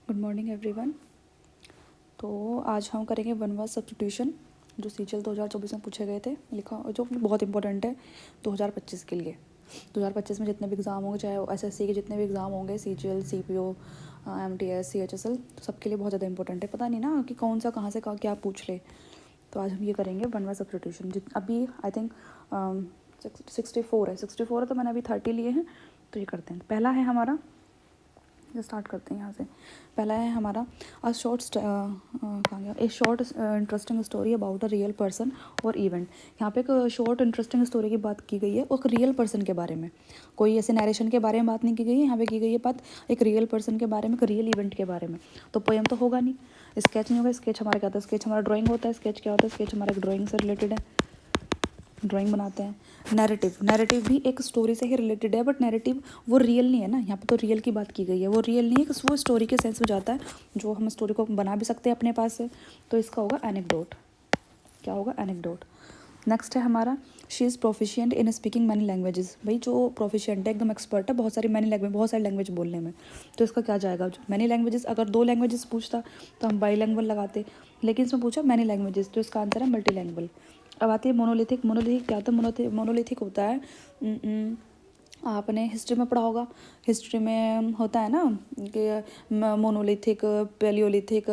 Good morning everyone. तो आज हम करेंगे वन वर्ड सब्स्टिट्यूशन जो सीजीएल 2024 में पूछे गए थे, लिखा जो बहुत इंपॉर्टेंट है 2025 के लिए। 2025 में जितने भी एग्ज़ाम होंगे, चाहे एसएससी के जितने भी एग्ज़ाम होंगे, सीजीएल, सीपीओ, एमटीएस, सीएचएसएल, तो सबके लिए बहुत ज़्यादा इंपॉर्टेंट है। पता नहीं ना कि कौन सा कहाँ से क्या पूछ ले। तो आज हम ये करेंगे वन वर्ड सब्स्टिट्यूशन। अभी आई थिंक 64 है, तो मैंने अभी 30 लिए हैं, तो ये करते हैं। पहला है हमारा, स्टार्ट करते हैं यहाँ से। पहला है हमारा a short interesting story about a real person और इवेंट। यहाँ पे एक शॉर्ट इंटरेस्टिंग स्टोरी की बात की गई है और रियल पर्सन के बारे में। कोई ऐसे नरेशन के बारे में बात नहीं की गई है, यहाँ पे की गई है बात एक रियल पर्सन के बारे में, एक रियल इवेंट के बारे में। तो पोएम तो होगा नहीं, स्केच नहीं होगा। स्केच हमारा क्या होता है? स्केच हमारा ड्राइंग होता है। स्केच क्या होता है? स्केच हमारा एक ड्राइंग से रिलेटेड है, ड्राइंग बनाते हैं। नैरेटिव भी एक स्टोरी से ही रिलेटेड है, बट नैरेटिव वो रियल नहीं है ना। यहाँ पे तो रियल की बात की गई है, वो रियल नहीं है कि वो स्टोरी के सेंस में जाता है, जो हम स्टोरी को बना भी सकते हैं अपने पास से। तो इसका होगा एनेक्डोट। क्या होगा? एनेक्डोट। नेक्स्ट है हमारा she is proficient in speaking many languages. भाई जो प्रोफिशिएंट है, एकदम एक्सपर्ट है बहुत सारी बहुत सारी लैंग्वेज बोलने में। तो इसका क्या जाएगा? Many languages. अगर 2 लैंग्वेजेस पूछता तो हम बाईलैंग्वेज लगाते, लेकिन इसमें पूछा मैनी लैंग्वेजेस, तो इसका आंसर है मल्टीलैंग्वेज। अब आती है मोनोलिथिक। मोनोलिथिक क्या होता है? मोनोलिथिक होता है, आपने हिस्ट्री में पढ़ा होगा। हिस्ट्री में होता है ना कि monolithic, paleolithic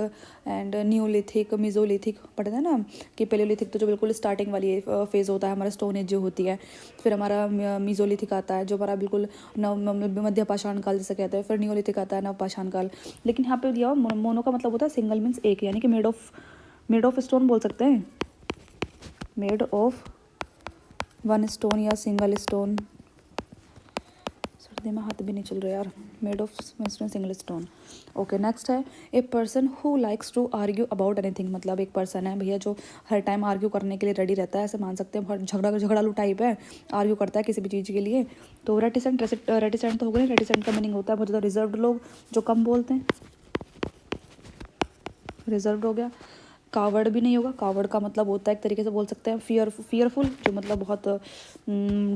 and neolithic, mesolithic पढ़ते हैं ना। कि पेलियोलिथिक तो जो बिल्कुल स्टार्टिंग वाली फेज़ होता है हमारा, स्टोन एज जो होती है। फिर हमारा मिजोलिथिक आता है जो हमारा बिल्कुल मध्य पाषाण काल जिसे कहते हैं। फिर न्यूलिथिक आता है नव पाषाण काल। लेकिन यहाँ पे दिया मोनो का मतलब होता है सिंगल, मीन्स एक, यानी कि मेड ऑफ स्टोन बोल सकते हैं। मेड ऑफ वन स्टोन या सिंगल स्टोन। सर्दी में हाथ भी नहीं चल रहा यार। Made of single stone. Okay, next है a person who likes to argue about anything. मतलब एक पर्सन है भैया जो हर टाइम आर्ग्यू करने के लिए रेडी रहता है, ऐसे मान सकते हैं। बहुत झगड़ालू टाइप है, आर्ग्यू करता है किसी भी चीज़ के लिए। तो रेटिसेंट तो हो गया। रेटिसेंट का मीनिंग होता है बहुत ज़्यादा रिजर्व्ड लोग जो कम बोलते हैं, रिजर्व्ड हो गया। कावर्ड भी नहीं होगा। कावर्ड का मतलब होता है एक तरीके से बोल सकते हैं फियरफुल, जो मतलब बहुत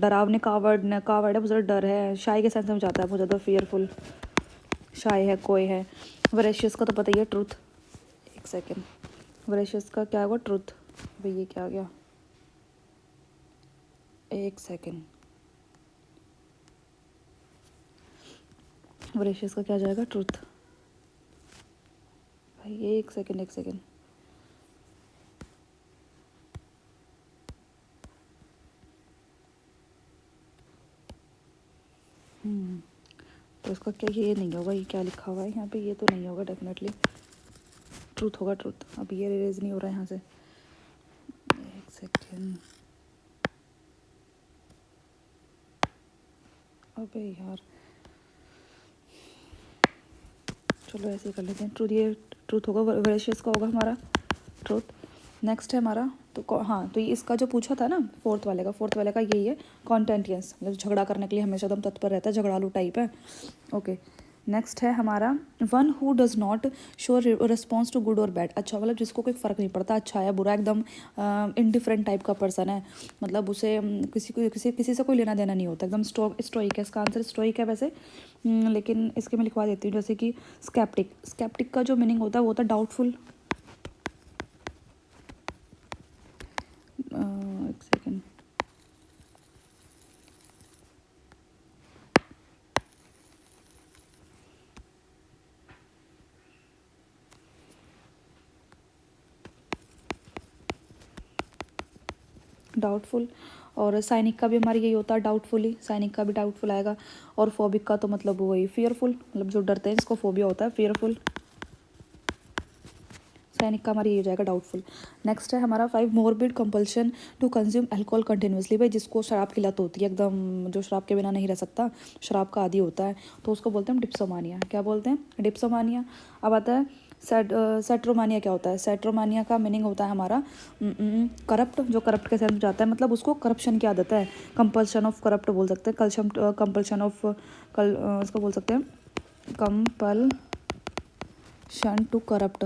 डरावने। कावर्ड है बहुत ज़्यादा डर है, शाय के सेंस में जाता है बहुत ज़्यादा। फियरफुल शाय है, कोई है। वरेशियस का तो पता ही है, ट्रूथ। एक सेकेंड, वरेशियस का क्या होगा? ट्रूथ। भाई ये क्या आ गया? एक सेकेंड, वरेशियस का क्या जाएगा? ट्रूथ। भाई एक सेकेंड। तो इसका क्या ये नहीं होगा? ये क्या लिखा हुआ है यहाँ पे? ये तो नहीं होगा डेफिनेटली। ट्रूथ होगा, ट्रूथ। अब ये रिलीज नहीं हो रहा है यहाँ से। एक सेकेंड, अबे यार, चलो ऐसे ही कर लेते हैं। ट्रूथ, ये ट्रूथ होगा। वरेशियस का होगा हमारा ट्रूथ। नेक्स्ट है हमारा, तो हाँ, तो ये इसका जो पूछा था ना फोर्थ वाले का यही है, कॉन्टेंटियंस। मतलब झगड़ा करने के लिए हमेशा एकदम तत्पर रहता है, झगड़ालू टाइप है। ओके, नेक्स्ट है हमारा one who does not show response to good और बैड। अच्छा, मतलब जिसको कोई फ़र्क नहीं पड़ता अच्छा है बुरा, एकदम इनडिफरेंट टाइप का पर्सन है। मतलब उसे किसी से कोई लेना देना नहीं होता, एकदम स्टोइक है। इसका आंसर स्टोइक है वैसे, लेकिन इसके मैं लिखवा देती हूँ। जैसे कि स्केप्टिक का जो मीनिंग होता है वो होता है डाउटफुल। एक सेकेंड, डाउटफुल। और सैनिक का भी हमारी यही होता है, डाउटफुली। सैनिक का भी डाउटफुल आएगा। और फोबिक का तो मतलब वही फियरफुल, मतलब जो डरते हैं जिसको फोबिया होता है, फियरफुल। सैनिक का हमारा ये हो जाएगा डाउटफुल। नेक्स्ट है हमारा 5 morbid compulsion to consume alcohol continuously. भाई जिसको शराब की लत होती है एकदम, जो शराब के बिना नहीं रह सकता, शराब का आदी होता है, तो उसको बोलते हैं डिप्सोमानिया। क्या बोलते हैं? डिप्सोमानिया। अब आता है सेट्रोमानिया। क्या होता है? सेट्रोमानिया का मीनिंग होता है हमारा करप्ट, जो करप्ट के साथ जाता है, मतलब उसको करप्शन की आदत है। कंपल्शन ऑफ करप्ट बोल सकते हैं। कंपल्शन ऑफ उसको बोल सकते हैं कंपल्शन टू करप्ट,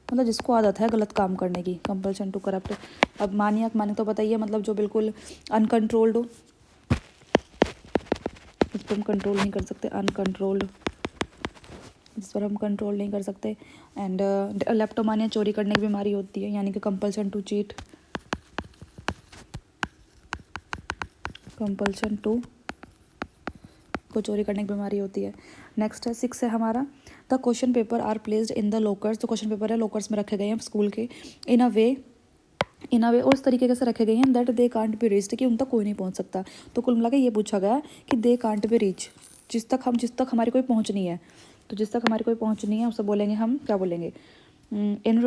मतलब जिसको आदत है गलत काम करने की, कंपल्शन टू करप्ट। अब मानिया तो पता ही है, मतलब जो बिल्कुल अनकंट्रोल्ड हो, उसको हम कंट्रोल नहीं कर सकते, अनकंट्रोल्ड। जिस पर हम कंट्रोल नहीं कर सकते। एंड लेप्टोमानिया चोरी करने की बीमारी होती है, यानी कि compulsion to cheat, compulsion to को चोरी करने की बीमारी होती है। नेक्स्ट है 6 है हमारा, the question paper are placed in the lockers, तो क्वेश्चन पेपर है लॉकर्स में रखे गए हैं स्कूल के, इन अ वे और उस तरीके से रखे गए हैं that they can't be reached, कि उन तक कोई नहीं पहुंच सकता। तो कुल मिला के ये पूछा गया कि दे कांट बी रीच, जिस तक हमारी कोई पहुंच नहीं है, तो जिस तक हमारी कोई पहुंच नहीं है उसे बोलेंगे हम, क्या बोलेंगे, इन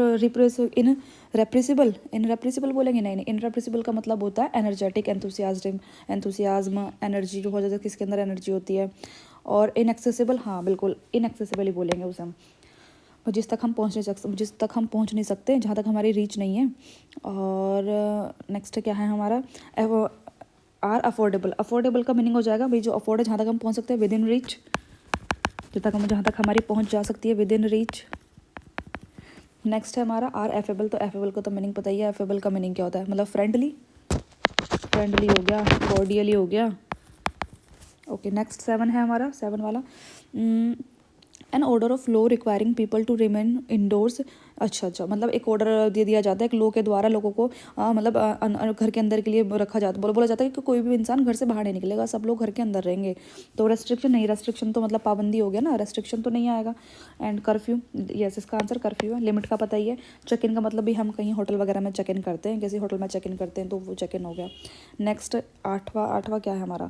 रेप्रेसिबल बोलेंगे, नहीं, इन रेप्रेसिबल का मतलब होता है एनर्जेटिक, एंथुसियाज्म, एनर्जी जो हो जाता है, किसके अंदर एनर्जी होती है। और इनएक्सेसिबल, हाँ बिल्कुल इनएक्सेसिबल ही बोलेंगे उसे हम, और जिस तक हम पहुंच नहीं सकते, जहाँ तक हमारी रीच नहीं है। और नेक्स्ट क्या है हमारा, अफोर्डेबल का मीनिंग हो जाएगा भाई जो अफोर्ड है, जहाँ तक हम पहुंच सकते हैं, विद इन रीच, जहाँ तक हमारी पहुंच जा सकती है, विद इन रीच। नेक्स्ट है हमारा आर एफेबल, तो एफेबल का तो मीनिंग पता ही है, एफेबल का मीनिंग क्या होता है, मतलब फ्रेंडली हो गया, कॉर्डियली हो गया। ओके, नेक्स्ट 7 है हमारा, 7 वाला, an order of law requiring people to remain indoors. अच्छा, मतलब एक ऑर्डर दे दिया जाता है, एक लॉ के द्वारा लोगों को मतलब घर के अंदर के लिए रखा जाता, बोला जाता है कि कोई भी इंसान घर से बाहर नहीं निकलेगा, सब लोग घर के अंदर रहेंगे। तो रेस्ट्रिक्शन तो मतलब पाबंदी हो गया ना, रेस्ट्रिक्शन तो नहीं आएगा। एंड कर्फ्यू, यस इसका आंसर कर्फ्यू है। लिमिट का पता ही है, चेक इन का मतलब भी हम कहीं होटल वगैरह में चेक इन करते हैं, किसी होटल में चेक इन करते हैं तो वो चेक इन हो गया। नेक्स्ट आठवां क्या है हमारा,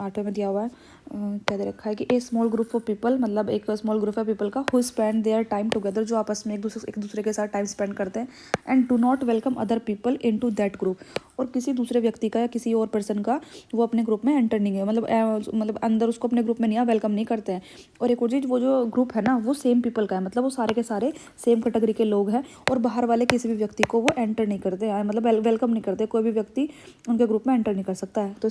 8वें में दिया हुआ है, क्या दे रखा है कि ए स्मॉल ग्रुप ऑफ पीपल, मतलब एक स्मॉल ग्रुप है पीपल का, who spend their time together, जो आपस में एक दूसरे के साथ टाइम स्पेंड करते हैं। And do not welcome other people into that group, और किसी दूसरे व्यक्ति का या किसी और पर्सन का वो अपने ग्रुप में एंटर नहीं है, मतलब अंदर उसको अपने ग्रुप में नहीं वेलकम नहीं करते हैं। और एक और चीज़, वो जो ग्रुप है ना वो सेम पीपल का है, मतलब वो सारे के सारे सेम कैटेगरी के लोग हैं, और बाहर वाले किसी भी व्यक्ति को वो एंटर नहीं करते हैं, मतलब वेलकम नहीं करते, कोई भी व्यक्ति उनके ग्रुप में एंटर नहीं कर सकता है। तो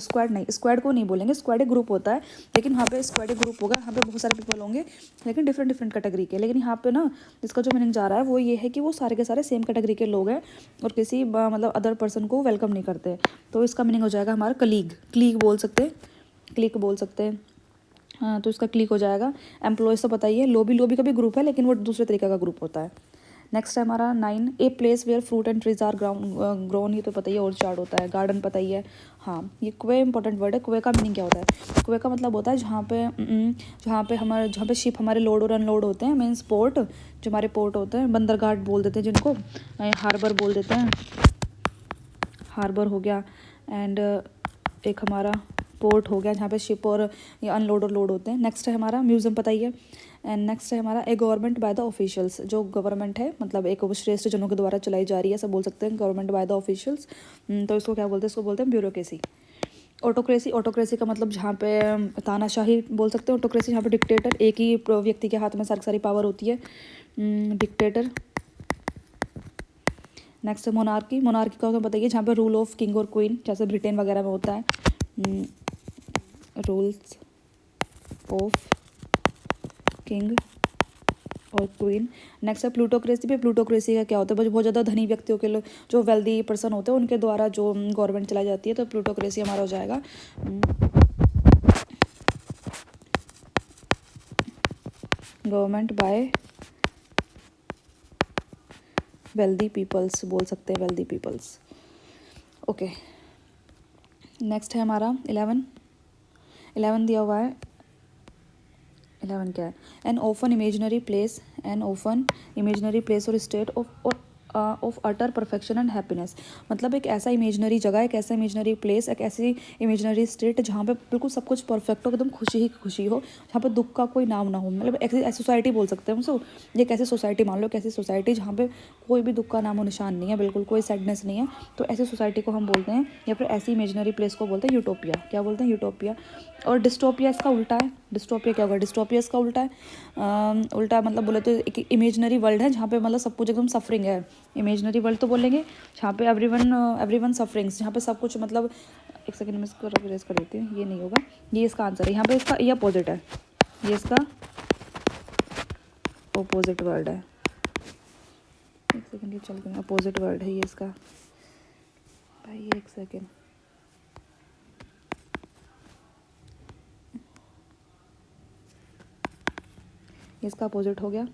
स्क्वाड को नहीं बोलेंगे, स्क्वाड एक ग्रुप होता है, लेकिन यहाँ पे स्क्वाड एक ग्रुप होगा, यहाँ पे बहुत सारे पीपल होंगे लेकिन डिफरेंट कैटेगरी के। लेकिन यहाँ पे ना इसका जो मीनिंग जा रहा है वो ये है कि वो सारे के सारे सेम कैटेगरी के लोग हैं और किसी मतलब अदर पर्सन को वेलकम नहीं करते। तो इसका मीनिंग हो जाएगा हमारा क्लीग बोल सकते हैं। हाँ, तो इसका क्लिक हो जाएगा। एम्प्लॉयज़ तो पता ही है, लोबी का भी ग्रुप है लेकिन वो दूसरे तरीके का ग्रुप होता है। नेक्स्ट है हमारा 9, a place where fruit and trees are grown, ये तो पता ही है, और चार्ड होता है, गार्डन पता ही है। हाँ, ये कुएं इंपॉर्टेंट वर्ड है। कुएं का मीनिंग क्या होता है, कुएं का मतलब होता है जहाँ पे शिप हमारे लोड और अनलोड होते हैं, मीन्स पोर्ट, जो हमारे पोर्ट होते हैं, बंदरगाह बोल देते हैं जिनको, हार्बर बोल देते हैं, हार्बर हो गया। एंड एक हमारा पोर्ट हो गया जहाँ पे शिप और ये अनलोड और लोड होते हैं। नेक्स्ट है हमारा म्यूज़ियम पता ही है। एंड नेक्स्ट है हमारा ए गवर्नमेंट बाय द ऑफिशियल्स, जो गवर्नमेंट है मतलब एक श्रेष्ठ जनों के द्वारा चलाई जा रही है, सब बोल सकते हैं गवर्नमेंट बाय द ऑफिशियल्स। तो इसको क्या बोलते हैं, इसको बोलते हैं ब्यूरोक्रेसी। ऑटोक्रेसी का मतलब जहाँ पे तानाशाही बोल सकते हैं। ऑटोक्रेसी जहाँ पे डिक्टेटर, एक ही व्यक्ति के हाथ में सारी पावर होती है, डिक्टेटर। नेक्स्ट है मोनार्की का तो बताइए, जहाँ पे रूल ऑफ किंग और क्वीन, जैसे ब्रिटेन वगैरह में होता है, रूल्स ऑफ किंग और क्वीन। नेक्स्ट है प्लूटोक्रेसी का क्या होता है, बहुत ज़्यादा धनी व्यक्तियों के जो वेल्दी पर्सन होते हैं उनके द्वारा जो गवर्नमेंट चलाई जाती है, तो प्लूटोक्रेसी हमारा हो जाएगा गवर्नमेंट बाय वेल्दी पीपल्स, बोल सकते हैं वेल्दी पीपल्स। ओके, नेक्स्ट है हमारा 11 दिया हुआ है। 11 क्या है, एन ओपन इमेजनरी प्लेस और state of utter perfection and happiness, मतलब एक ऐसा इमेजनरी जगह, एक ऐसा इमेजनरी प्लेस, एक ऐसी इमेजनरी स्टेट जहाँ पे बिल्कुल सब कुछ परफेक्ट हो, एकदम खुशी ही खुशी हो, जहाँ पे दुख का कोई नाम ना हो, मतलब ऐसी सोसाइटी बोल सकते हैं उसको। ये कैसी सोसाइटी मान लो, कैसी सोसाइटी जहाँ पे कोई भी दुख का नामो निशान नहीं है, बिल्कुल कोई सैडनेस नहीं है, तो ऐसी सोसाइटी को हम बोलते हैं, या फिर ऐसी इमेजनरी प्लेस को बोलते हैं यूटोपिया। क्या बोलते हैं, यूटोपिया। और डिस्टोपिया इसका उल्टा है। डिस्टोपिया क्या होगा, डिस्टोपिया इसका उल्टा है। उल्टा मतलब बोले तो एक इमेजनरी वर्ल्ड है जहाँ पे मतलब सब कुछ एकदम सफरिंग है। इमेजनरी वर्ल्ड तो बोलेंगे जहाँ पे एवरीवन सफरिंग्स, जहाँ पे सब कुछ मतलब, एक सेकंड में इसको रेज कर देती हूँ, ये नहीं होगा, ये इसका आंसर है। यहाँ पे इसका ये अपोजिट है, ये इसका अपोजिट वर्ड है। एक सेकंड, ये चल गया, अपोजिट वर्ड है ये इसका भाई, एक सेकंड। इसका अपोजिट हो गया।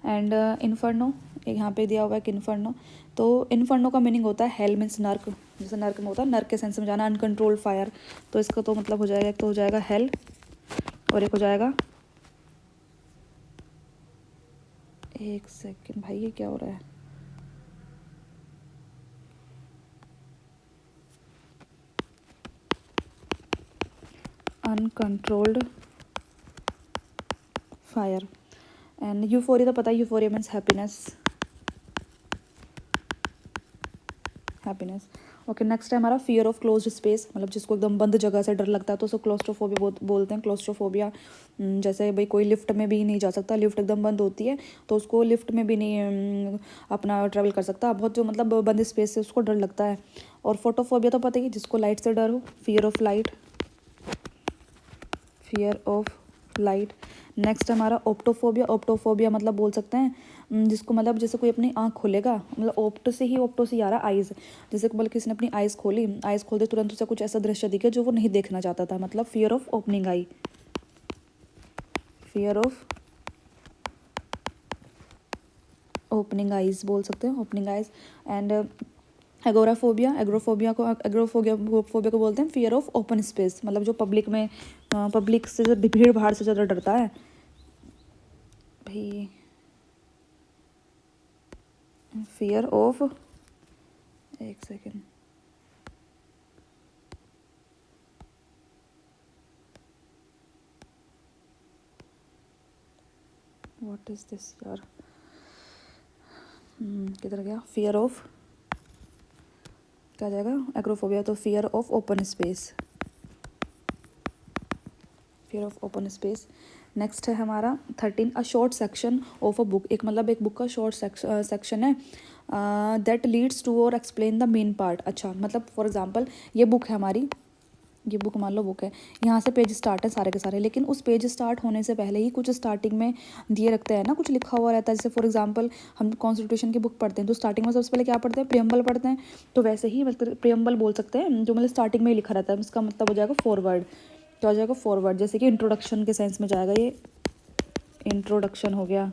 एंड इन्फर्नो, एक यहाँ पे दिया हुआ है कि इन्फर्नो, तो इन्फर्नो का मीनिंग होता है हेल मीन्स नर्क, जैसे नर्क में होता है, नर्क के सेंस में जाना, अनकंट्रोल्ड फायर, तो इसका तो मतलब हो जाएगा, एक तो हो जाएगा हेल और एक हो जाएगा, एक सेकेंड भाई ये क्या हो रहा है, अनकंट्रोल्ड फायर। एंड यूफोरिया तो पता है, euphoria means happiness, happiness. Okay, next है हमारा फियर ऑफ क्लोज्ड स्पेस, मतलब जिसको एकदम बंद जगह से डर लगता है तो उसको क्लोस्ट्रोफोबिया बोलते हैं। क्लोस्ट्रोफोबिया जैसे भाई कोई लिफ्ट में भी नहीं जा सकता, लिफ्ट एकदम बंद होती है तो उसको लिफ्ट में भी नहीं अपना ट्रैवल कर सकता, बहुत जो मतलब बंद स्पेस से उसको डर लगता है। और फोटोफोबिया तो पता ही, जिसको लाइट से डर हो, fear of light, fear of light. Next हमारा ओप्टोफोबिया, ओप्टोफोबिया मतलब बोल सकते हैं जिसको मतलब जैसे कोई अपनी आँख खोलेगा, मतलब ओप्टो से ही आ रहा है आइज़, जैसे बल्कि किसी ने अपनी आइज़ खोली, आइज़ खोलते तुरंत उसे कुछ ऐसा दृश्य दिखे जो वो नहीं देखना चाहता था, मतलब fear of opening I, fear of opening eyes बोल सकते हैं, opening eyes. And agoraphobia, agoraphobia को बोलते हैं फियर ऑफ ओपन स्पेस, मतलब जो पब्लिक में पब्लिक से भीड़ भाड़ से ज़्यादा डरता है भाई, फियर ऑफ, एक सेकेंड, व्हाट इज दिस यार, किधर गया, फियर ऑफ, क्या जाएगा, एग्रोफोबिया तो fear of open space, fear of open space. Next है हमारा 13, a short section of a book, एक मतलब एक बुक का शॉर्ट सेक्शन है दैट लीड्स टू और एक्सप्लेन द मेन पार्ट। अच्छा, मतलब फॉर एग्जांपल ये बुक है हमारी, ये बुक मान लो बुक है, यहाँ से पेज स्टार्ट है सारे के सारे, लेकिन उस पेज स्टार्ट होने से पहले ही कुछ स्टार्टिंग में दिए रखते हैं ना, कुछ लिखा हुआ रहता है, जैसे फॉर एग्जांपल हम कॉन्स्टिट्यूशन की बुक पढ़ते हैं तो स्टार्टिंग में सबसे पहले क्या पढ़ते हैं, प्रियम्बल पढ़ते हैं, तो वैसे ही मतलब प्रियम्बल बोल सकते हैं जो मतलब स्टार्टिंग में ही लिखा रहता है, इसका मतलब हो जाएगा फॉरवर्ड, तो हो जाएगा फॉरवर्ड, जैसे कि इंट्रोडक्शन के सेंस में जाएगा, ये इंट्रोडक्शन हो गया,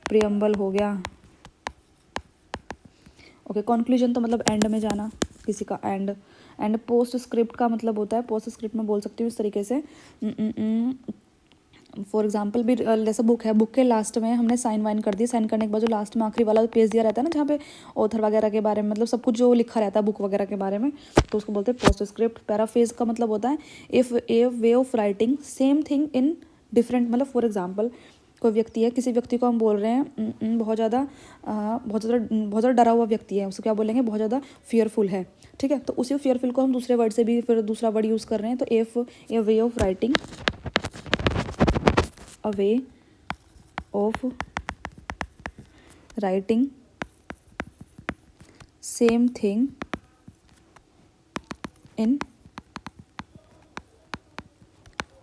प्रियम्बल हो गया। ओके, कंक्लूजन तो मतलब एंड में जाना, किसी का एंड। एंड पोस्ट स्क्रिप्ट का मतलब होता है, पोस्ट स्क्रिप्ट में बोल सकती हूँ इस तरीके से, फॉर एग्जाम्पल भी जैसे बुक है, बुक के लास्ट में हमने साइन वाइन कर दी, साइन करने के बाद जो लास्ट में आखिरी वाला पेज दिया रहता है ना, जहाँ पे ऑथर वगैरह के बारे में मतलब सब कुछ जो लिखा रहता है बुक वगैरह के बारे में, तो उसको बोलते हैं पोस्ट स्क्रिप्ट। पैराफ्रेज का मतलब होता है if A way of writing same thing in different, मतलब फॉर एग्जाम्पल कोई व्यक्ति है, किसी व्यक्ति को हम बोल रहे हैं बहुत ज़्यादा डरा हुआ व्यक्ति है, उसको क्या बोलेंगे, बहुत ज़्यादा फियरफुल है, ठीक है, तो उसी फियरफुल को हम दूसरे वर्ड से भी फिर दूसरा वर्ड यूज़ कर रहे हैं, तो if A way of writing, a way of writing same thing in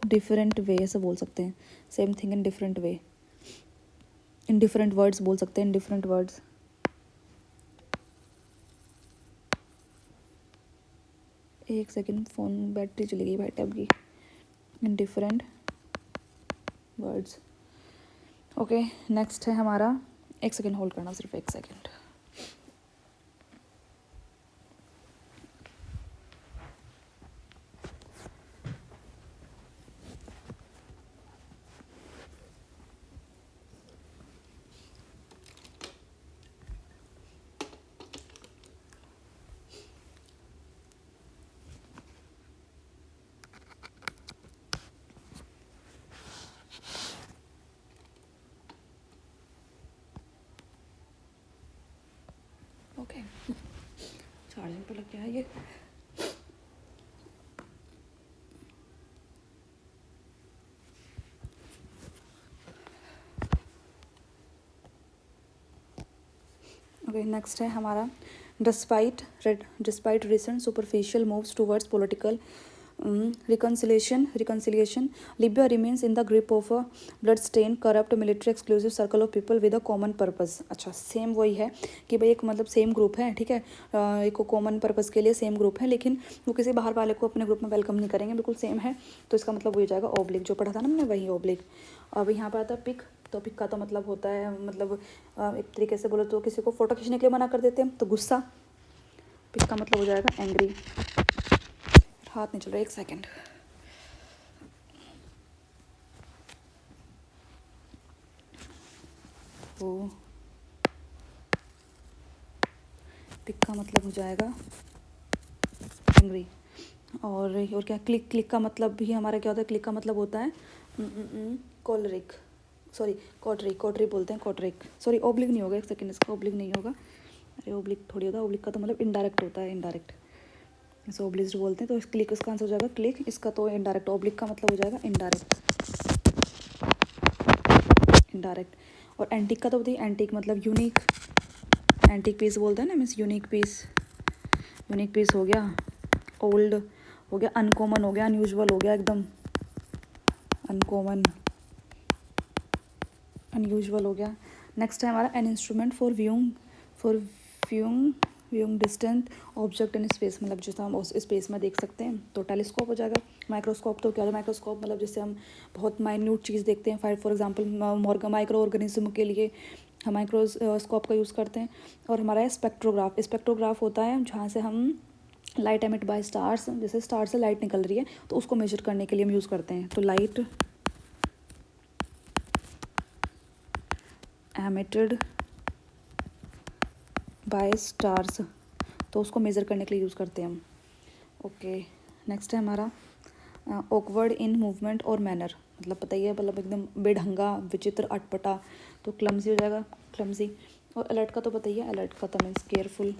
different way, ऐसे बोल सकते हैं, same thing in different way, in different words बोल सकते हैं, इन डिफरेंट वर्ड्स। एक सेकेंड, फ़ोन बैटरी चली गई भाई टैब की, in different words. Okay, next है हमारा, एक सेकेंड होल्ड करना, सिर्फ एक सेकेंड। ओके, चार्जिंग पे लग गया है ये। ओके, नेक्स्ट है हमारा despite recent superficial moves towards political Reconciliation. Libya remains in the grip of a blood-stained, corrupt, military-exclusive circle of people with a common purpose. अच्छा, सेम वही है कि भाई एक मतलब सेम ग्रुप है, ठीक है, एक कॉमन पर्पस के लिए सेम ग्रुप है, लेकिन वो किसी बाहर वाले को अपने ग्रुप में वेलकम नहीं करेंगे, बिल्कुल सेम है, तो इसका मतलब वही हो जाएगा ऑब्लिक, जो पढ़ा था ना हमने वही ऑब्लिक। अब यहाँ पर आता है पिक, तो पिक का तो मतलब होता है, मतलब एक तरीके से बोलो तो किसी को फ़ोटो खींचने के लिए मना कर देते हैं, तो गुस्सा। पिक का मतलब हो जाएगा एंग्री। हाथ नहीं चल रहा, एक सेकेंड। तो पिक का मतलब हो जाएगा एंग्री। और क्या, क्लिक का मतलब भी हमारा क्या होता है, क्लिक का मतलब होता है कॉलरिक, सॉरी कॉटरी बोलते हैं, कॉटरिक, सॉरी ओब्लिक नहीं होगा, एक सेकेंड, इसका ओब्लिक नहीं होगा, अरे ओब्लिक थोड़ी होता है, ओब्लिक का तो मतलब इनडायरेक्ट होता है, इनडायरेक्ट, इसे ओब्लिक्ट बोलते हैं, तो इस क्लिक इसका आंसर हो जाएगा क्लिक, इसका तो इनडायरेक्ट, ओब्लिक का मतलब हो जाएगा इनडायरेक्ट, इनडायरेक्ट। और एंटीक का तो बताइए, एंटीक मतलब यूनिक, एंटीक पीस बोलते हैं ना, means unique piece, unique piece हो गया, ओल्ड हो गया, अनकॉमन हो गया, अनयूजुअल हो गया, एकदम अनकॉमन, अनयूजुअल हो गया। नेक्स्ट है हमारा an instrument for viewing distant object in space, मतलब जैसे हम उस स्पेस में देख सकते हैं, तो टेलीस्कोप हो जाएगा। माइक्रोस्कोप तो क्या होता है, माइक्रोस्कोप मतलब जिससे हम बहुत माइन्यूट चीज़ देखते हैं, फॉर एग्जांपल माइक्रो ऑर्गेनिज्म के लिए हम माइक्रोस्कोप का यूज़ करते हैं। और हमारा है स्पेक्ट्रोग्राफ, स्पेक्ट्रोग्राफ होता है जहाँ से हम लाइट एमिट बाय स्टार्स, जैसे स्टार से लाइट निकल रही है तो उसको मेजर करने के लिए हम यूज़ करते हैं, तो लाइट एमिटेड बाय स्टार्स, तो उसको मेज़र करने के लिए यूज़ करते हैं हम। ओके, नेक्स्ट है हमारा ऑकवर्ड इन मूवमेंट और मैनर, मतलब पता ही है, मतलब एकदम बेढंगा, विचित्र, अटपटा, तो क्लमजी हो जाएगा, क्लमजी। और अलर्ट का तो पता ही है, अलर्ट का तो मीन्स केयरफुल।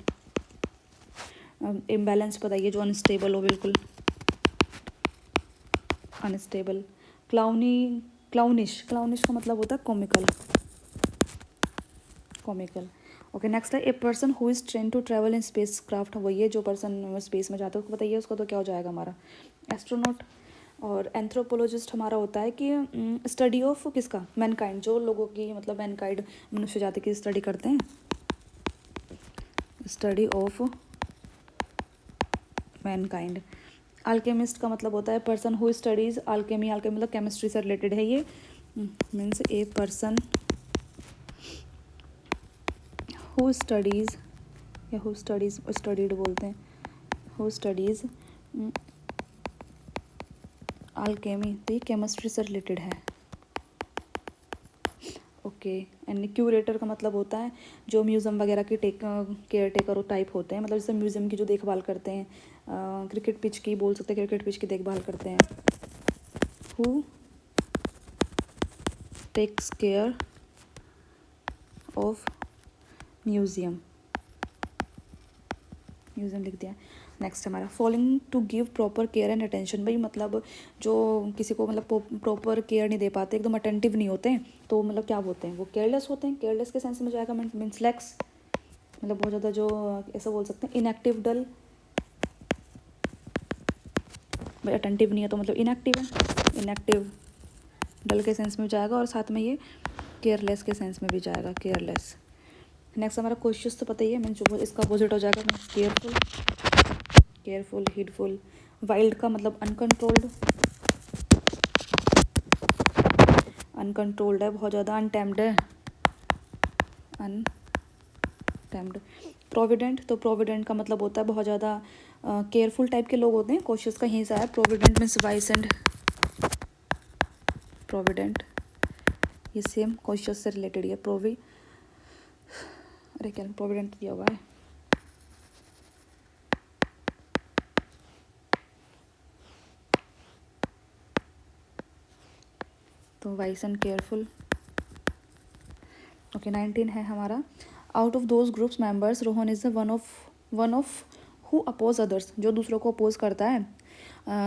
इम्बैलेंस बताइए, जो अनस्टेबल हो, बिल्कुल अनस्टेबल। क्लाउनिश का मतलब होता है कॉमिकल, कॉमिकल। ओके, नेक्स्ट है a person who is train to travel in space craft, वही है जो पर्सन स्पेस में जाता है, उसको बताइए, उसका तो क्या हो जाएगा हमारा एस्ट्रोनॉट। और एंथ्रोपोलॉजिस्ट हमारा होता है कि स्टडी ऑफ किसका, मैनकाइंड, जो लोगों की मतलब मैनकाइंड, मनुष्य जाति की स्टडी करते हैं, स्टडी ऑफ मैनकाइंड। अल्केमिस्ट का मतलब होता है person who studies Alchemy, Alchemy मतलब केमिस्ट्री से रिलेटेड है ये, means A person who studies, या हु स्टडीज, स्टडीड बोलते हैं, हु स्टडीज अल्केमी, तो ये केमिस्ट्री से रिलेटेड है। ओके, एंड क्यूरेटर का मतलब होता है जो म्यूज़ियम वगैरह के केयर टेकर टाइप होते हैं, मतलब जैसे म्यूज़ियम की जो देखभाल करते हैं, क्रिकेट पिच की बोल सकते हैं, क्रिकेट पिच की देखभाल करते हैं। Who takes care of museum, museum लिख दिया। नेक्स्ट हमारा following to give proper care and attention, भाई मतलब जो किसी को मतलब प्रॉपर केयर नहीं दे पाते, एकदम अटेंटिव नहीं होते हैं, तो मतलब क्या बोलते हैं, वो केयरलेस होते हैं, केयरलेस के सेंस में जाएगा मीन्स लैक्स, मतलब बहुत ज़्यादा जो ऐसा बोल सकते हैं, इनएक्टिव, डल, भाई अटेंटिव नहीं है तो मतलब इनएक्टिव है, इनएक्टिव डल के सेंस में जाएगा, और साथ में ये केयरलेस के सेंस में भी जाएगा, केयरलेस। नेक्स्ट हमारा कॉशियस तो पता ही है, मीन्स जो इसका अपोजिट हो जाएगा मीन्स केयरफुल, केयरफुल, हीडफुल। वाइल्ड का मतलब अनकंट्रोल्ड, अनकंट्रोल्ड है बहुत ज़्यादा, अनटेम्ड है, अनटेम्ड। प्रोविडेंट, तो प्रोविडेंट का मतलब होता है बहुत ज़्यादा केयरफुल टाइप के लोग होते हैं, कॉशियस का यहीं से आया, provident means vice and provident, ये सेम कॉशियस से रिलेटेड है, अरे क्या प्रोविडेंट दिया हुआ है, तो वाइस एंड केयरफुल। ओके, 19 है हमारा, out of those groups members Rohan is one of who oppose others, जो दूसरों को अपोज करता है,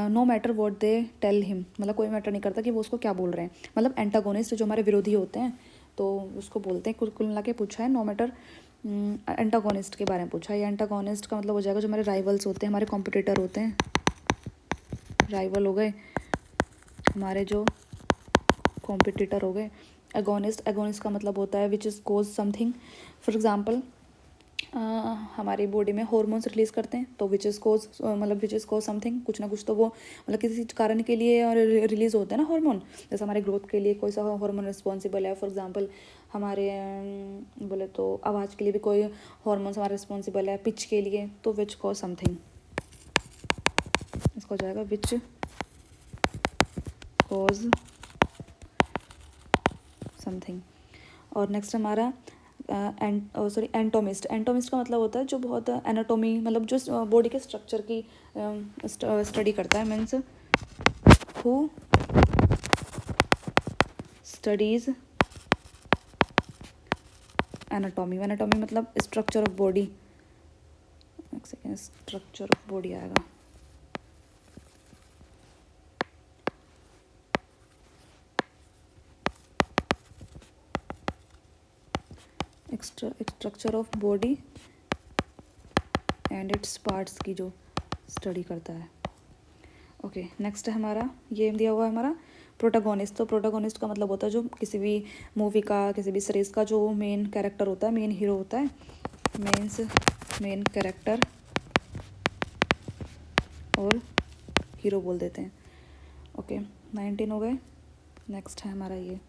no matter what they tell him, मतलब कोई मैटर नहीं करता कि वो उसको क्या बोल रहे हैं, मतलब एंटागोनिस्ट जो हमारे विरोधी होते हैं तो उसको बोलते हैं, कुल मिला के पूछा है, नो मैटर एंटागोनिस्ट के बारे में पूछा है, या एंटागोनिस्ट का मतलब हो जाएगा जो हमारे राइवल्स होते हैं, हमारे कॉम्पिटिटर होते हैं, राइवल हो गए, हमारे जो कॉम्पिटिटर हो गए। एगोनिस्ट, एगोनिस्ट का मतलब होता है which is cause something. For example हमारी बॉडी में हॉर्मोन्स रिलीज़ करते हैं, तो विच इज़ कोज मतलब विच इज़ कोज समथिंग, कुछ ना कुछ तो वो मतलब किसी कारण के लिए और रिलीज़ होते हैं ना हार्मोन। जैसे हमारे ग्रोथ के लिए कोई सा हार्मोन रिस्पॉन्सिबल है, फॉर एग्जांपल हमारे बोले तो आवाज़ के लिए भी कोई हार्मोन्स हमारा रिस्पॉन्सिबल है, पिच के लिए, तो विच कोज समथिंग, इसको हो जाएगा विच कोज समथिंग। और नेक्स्ट हमारा एंटोमिस्ट। एंटोमिस्ट का मतलब होता है जो बहुत एनाटोमी मतलब जो बॉडी के स्ट्रक्चर की स्टडी करता है, means who studies anatomy. Anatomy मतलब स्ट्रक्चर ऑफ बॉडी, एक सेकेंड, स्ट्रक्चर ऑफ बॉडी आएगा। Structure of body and its parts की जो स्टडी करता है। ओके, नेक्स्ट है हमारा, ये दिया हुआ है हमारा प्रोटागोनिस्ट। तो प्रोटागोनिस्ट का मतलब होता है जो किसी भी मूवी का, किसी भी सीरीज का जो मेन कैरेक्टर होता है, मेन हीरो होता है, मीन्स मेन कैरेक्टर और हीरो बोल देते हैं। ओके, 19 हो गए। नेक्स्ट है हमारा ये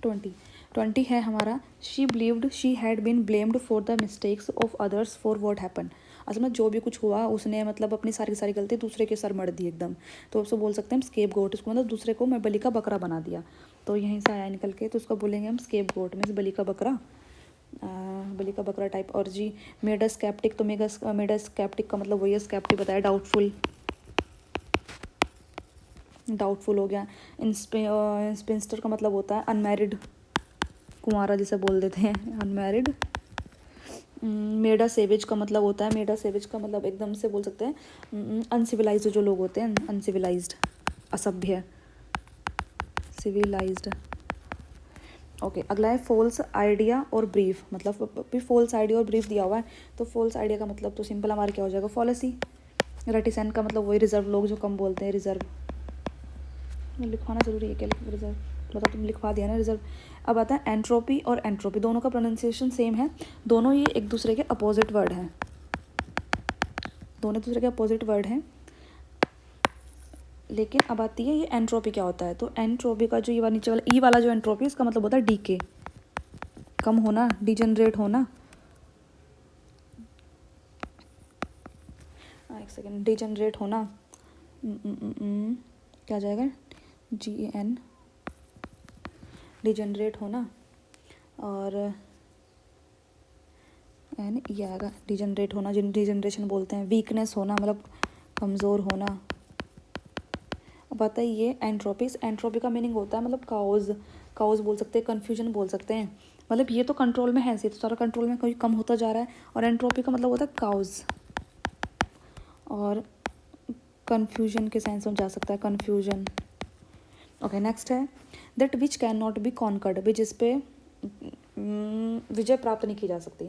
20 है हमारा, she believed she had been blamed for the mistakes of others for what happen. असल में जो भी कुछ हुआ उसने मतलब अपनी सारी की सारी गलती दूसरे के सर मढ़ दी एकदम, तो उसको बोल सकते हैं हम स्केप गोट। इसको मतलब दूसरे को मैं बलि का बकरा बना दिया, तो यहीं से आया निकल के, तो उसको बोलेंगे हम स्केप गोट, मीन्स बलि का बकरा, बलि का बकरा टाइप। और जी मेड अ स्केप्टिक, तो मेड अ स्केप्टिक का मतलब वही है, स्केप्टिक बताया, डाउटफुल, डाउटफुल हो गया। स्पिंस्टर का मतलब होता है अनमैरिड, कुंवारा जिसे बोल देते हैं, अनमैरिड। मेडा सेवेज का मतलब होता है, मेडा सेवेज का मतलब एकदम से बोल सकते हैं अनसिविलाइज्ड जो लोग होते हैं, अनसिविलाइज्ड, असभ्य, सिविलाइज्ड। ओके, अगला है फॉल्स आइडिया और ब्रीफ। मतलब भी फॉल्स आइडिया और ब्रीफ दिया हुआ है, तो फॉल्स आइडिया का मतलब तो सिंपल हमारा क्या हो जाएगा, फॉलेसी। रेटिसेंट का मतलब वही रिजर्व लोग जो कम बोलते हैं, रिजर्व लिखवाना जरूरी है क्या, रिजर्व मतलब तुम लिखवा दिया ना, रिजर्व। अब आता है एंट्रोपी और एंट्रोपी, दोनों का प्रोनाउंसिएशन सेम है, दोनों ये एक दूसरे के अपोजिट वर्ड हैं, दोनों दूसरे के अपोजिट वर्ड हैं। लेकिन अब आती है ये एंट्रोपी क्या होता है, तो एंट्रोपी का जो ये नीचे वाला ई वाला जो एंट्रोपी इसका मतलब होता है डीके, कम होना, डिजनरेट होना। एक सेकेंड, डिजनरेट होना, क्या जाएगा, GAN, डिजनरेट होना, और एन ये आएगा, डिजनरेट होना, जिन डिजनरेशन बोलते हैं। वीकनेस होना मतलब कमज़ोर होना। अब आता है ये एंट्रोपी। एंट्रोपी का मीनिंग होता है मतलब काउज, काउज बोल सकते हैं, कन्फ्यूजन बोल सकते हैं। मतलब ये तो कंट्रोल में है, तो सारा कंट्रोल में कोई कम होता जा रहा है, और एंट्रोपी का मतलब होता है काउज, और कन्फ्यूजन के सेंस में जा सकता है, कन्फ्यूजन। ओके, नेक्स्ट है that which can not be conquered, भी जिस पे विजय प्राप्त नहीं की जा सकती,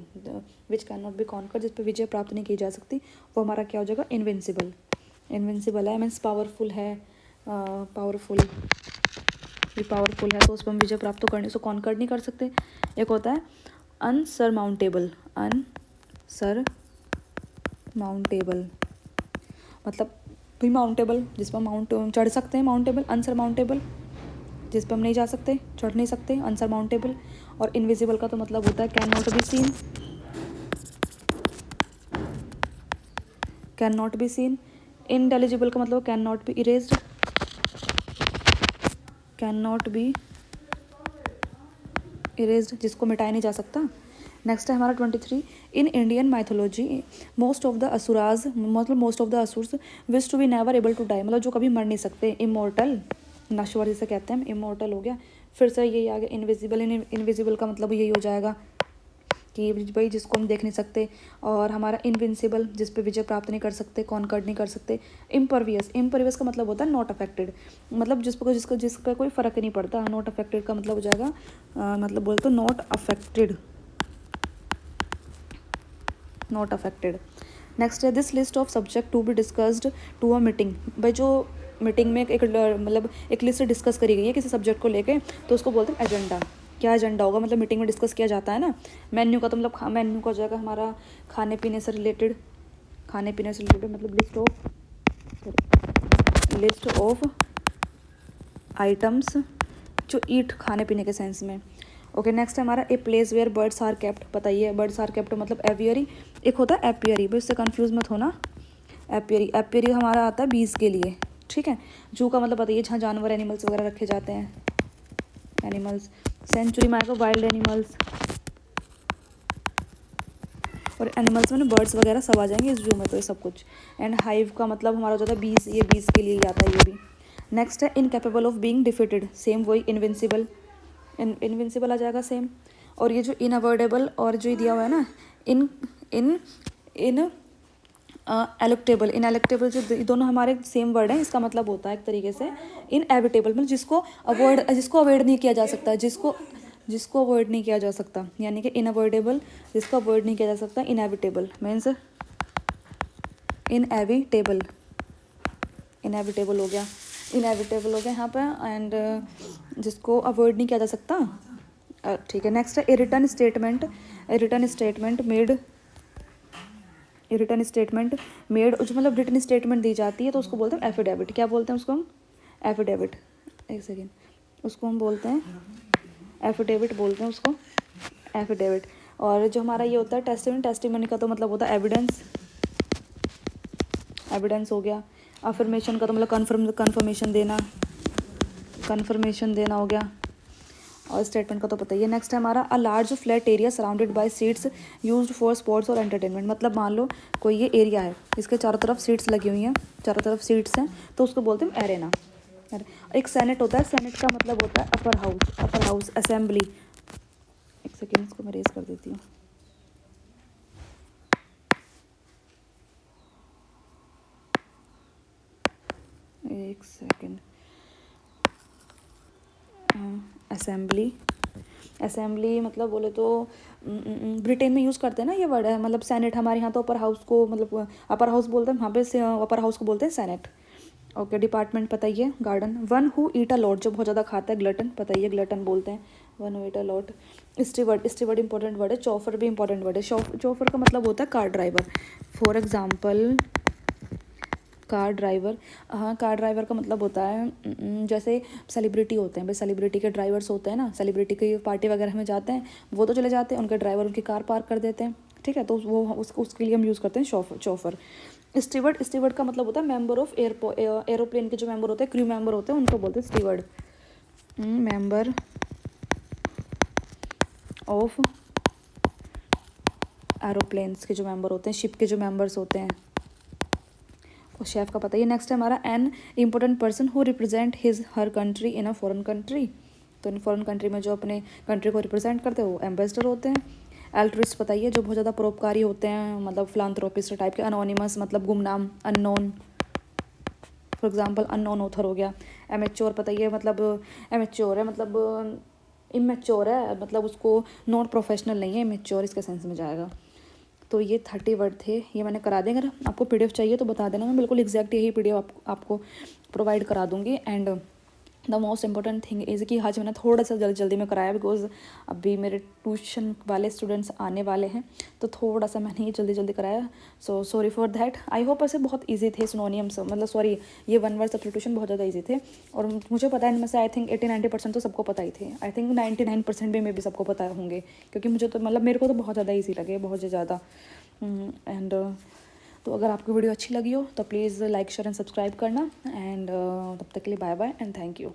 which can not be conquered, जिस पे विजय प्राप्त नहीं की जा सकती, वो हमारा क्या हो जाएगा, इनविंसिबल। इनविंसिबल है मीन्स पावरफुल है, पावरफुल, ये पावरफुल है तो उस पर हम विजय प्राप्त तो करने, उसको कॉन्कर्ड नहीं कर सकते। एक होता है अनसरमाउंटेबल, अनसरमाउंटेबल मतलब भी माउंटेबल, जिस पर माउंट चढ़ सकते हैं, माउंटेबल। अनसरमाउंटेबल जिस पर हम नहीं जा सकते, चढ़ नहीं सकते, अनसरमाउंटेबल। और इनविजिबल का तो मतलब होता है can not be seen, can not be seen. Indelible का मतलब can not be erased, can not be erased, जिसको मिटाया नहीं जा सकता। नेक्स्ट है हमारा 23, in Indian mythology most of the asuras, मतलब most of the asuras wish to be never able to die, मतलब जो कभी मर नहीं सकते, इमोर्टल, नश्वर जिसे कहते हैं, इमोर्टल हो गया। फिर से यही आ गया इनविजिबल। इनविजिबल का मतलब यही हो जाएगा कि भाई जिसको हम देख नहीं सकते, और हमारा इनविंसिबल जिस पे विजय प्राप्त नहीं कर सकते, कॉन्कर्ड नहीं कर सकते। इम्परवियस, इम्परवियस का मतलब होता है नॉट अफेक्टेड, मतलब जिस पर कोई फ़र्क नहीं पड़ता। नॉट अफेक्टेड का मतलब हो जाएगा मतलब बोल तो not affected, not affected. Next है this list of subject to be discussed to a meeting. भाई जो मीटिंग में एक मतलब एक लिस्ट डिस्कस करी गई है किसी सब्जेक्ट को लेके, तो उसको बोलते हैं एजेंडा। क्या एजेंडा होगा, मतलब मीटिंग में डिस्कस किया जाता है ना। मेन्यू का तो मतलब मेन्यू का हो जाएगा हमारा खाने पीने से रिलेटेड, खाने पीने से रिलेटेड मतलब लिस्ट ऑफ आइटम्स जो ईट, खाने पीने के सेंस में। ओके नेक्स्ट है हमारा a place where birds are kept. बताइए बर्ड्स आर केप्ट मतलब एवियरी, एक होता है एपियरी, भाई इससे कंफ्यूज मत होना। एपियरी, एपियरी हमारा आता है बीज के लिए, ठीक है। जू का मतलब बताइए जहाँ जानवर एनिमल्स वगैरह रखे जाते हैं, एनिमल्स। सेंचुरी में आएगा वाइल्ड एनिमल्स, और एनिमल्स में ना बर्ड्स वगैरह सब आ जाएंगे इस जू में, तो ये सब कुछ। एंड हाइव का मतलब हमारा हो जाता है बीज, ये बीज के लिए ही आता है ये भी। नेक्स्ट है incapable of being defeated, same वही इनविंसिबल, इनविंसिबल आ जाएगा सेम। और ये जो इनअवॉइडेबल और जो दिया हुआ है ना इन इन इन एलुक्टेबल, इन एलुक्टेबल, जो दोनों हमारे सेम वर्ड हैं, इसका मतलब होता है एक तरीके से इनएविटेबल, मतलब जिसको अवॉइड नहीं किया जा सकता, जिसको अवॉइड नहीं किया जा सकता, यानी कि इनअवॉइडेबल जिसको अवॉइड नहीं किया जा सकता, इनएविटेबल मीन्स इनएविटेबल, इनएविटेबल हो गया, इनएविटेबल हो गया यहाँ पे। एंड जिसको अवॉइड नहीं किया जा सकता, ठीक है। नेक्स्ट है a return statement, a return statement made, return statement made, जो मतलब रिटर्न स्टेटमेंट दी जाती है तो उसको बोलते हैं एफिडेविट। क्या बोलते हैं उसको हम, एफिडेविट, एक सेकेंड, उसको हम बोलते हैं एफिडेविट, बोलते हैं उसको एफिडेविट। और जो हमारा ये होता है टेस्टिमनी, टेस्टिमनी का तो मतलब होता है एविडेंस, एविडेंस हो गया। अफर्मेशन का तो मतलब कन्फर्मेशन देना, कन्फर्मेशन देना हो गया। और स्टेटमेंट का तो पता ही है। नेक्स्ट है हमारा a large flat area surrounded by seats used for sports और एंटरटेनमेंट। मतलब मान लो कोई ये एरिया है, इसके चारों तरफ सीट्स लगी हुई हैं, चारों तरफ सीट्स हैं, तो उसको बोलते हैं एरेना। एक सेनेट होता है, सेनेट का मतलब होता है upper house, upper house assembly. एक सेकेंड इसको मैं रेज कर देती हूँ। एक सेकेंड, असेंबली, असेंबली मतलब बोले तो ब्रिटेन में यूज़ करते हैं ना ये वर्ड है, मतलब सेनेट। हमारे यहाँ तो अपर हाउस को मतलब अपर हाउस बोलते हैं, वहाँ पे अपर हाउस को बोलते हैं सेनेट। ओके डिपार्टमेंट पता ही है, garden. One who eat a lot, जो बहुत ज़्यादा खाता है, ग्लटन, पता ही है, ग्लटन बोलते हैं, one who eat a lot. Steward, steward important word है। चौफर भी इंपॉर्टेंट वर्ड है। चौफर का मतलब होता है car driver, for example car driver. हाँ कार ड्राइवर का मतलब होता है जैसे सेलिब्रिटी होते हैं, भाई सेलिब्रिटी के ड्राइवर्स होते हैं ना, सेलिब्रिटी की पार्टी वगैरह में जाते हैं, वो तो चले जाते हैं, उनके ड्राइवर उनकी कार पार्क कर देते हैं, ठीक है, तो वो उसके लिए हम यूज़ करते हैं चौफर। स्टीवर्ड, स्टीवर्ड का मतलब होता है मेंबर ऑफ एरोप्लेन के जो मेंबर होते हैं, क्रू मेंबर होते हैं, उनको बोलते हैं स्टीवर्ड। मेंबर ऑफ एरोप्लेन्स के जो मेंबर होते हैं, शिप के जो मेंबर्स होते हैं, उस शेफ़ का पता ही है। नेक्स्ट है हमारा an important person who represent his her country in a foreign country. तो इन फॉरेन कंट्री में जो अपने कंट्री को रिप्रेजेंट करते हैं वो एम्बेसडर होते हैं। एल्ट्रिस्ट पता ही है, जो बहुत ज़्यादा परोपकारी होते हैं, मतलब फिलांथ्रोपिस्ट टाइप के। अनोनिमस मतलब गुमनाम, unknown, for example unknown author हो गया। एमेच्योर पता ही है, मतलब एमेच्योर है मतलब इमेच्योर है, मतलब उसको नॉट प्रोफेशनल नहीं है, इमेच्योर इसके सेंस में जाएगा। तो ये 30 वर्ड थे, ये मैंने करा दें। अगर आपको पीडीएफ चाहिए तो बता देना, मैं बिल्कुल एग्जैक्ट यही पीडीएफ आपको प्रोवाइड करा दूँगी। And the most important thing is कि आज मैंने थोड़ा सा जल्दी में कराया, बिकॉज अभी मेरे ट्यूशन वाले स्टूडेंट्स आने वाले हैं, तो थोड़ा सा मैंने ये जल्दी कराया। So sorry for that. I hope ऐसे बहुत ईजी थे सिनोनियम्स, मतलब सॉरी ये वन वर्ड सब्स्टिट्यूशन बहुत ज़्यादा ईजी थे। और मुझे पता है इनमें से आई थिंक 80-90% तो सबको पता ही थे। आई थिंक 99% भी मे भी सबको पता होंगे, क्योंकि मुझे तो मतलब मेरे को तो बहुत ज़्यादा ईजी लगे, बहुत ज़्यादा। एंड तो अगर आपको वीडियो अच्छी लगी हो तो please like share and subscribe करना। एंड तब तक के लिए bye bye and thank you.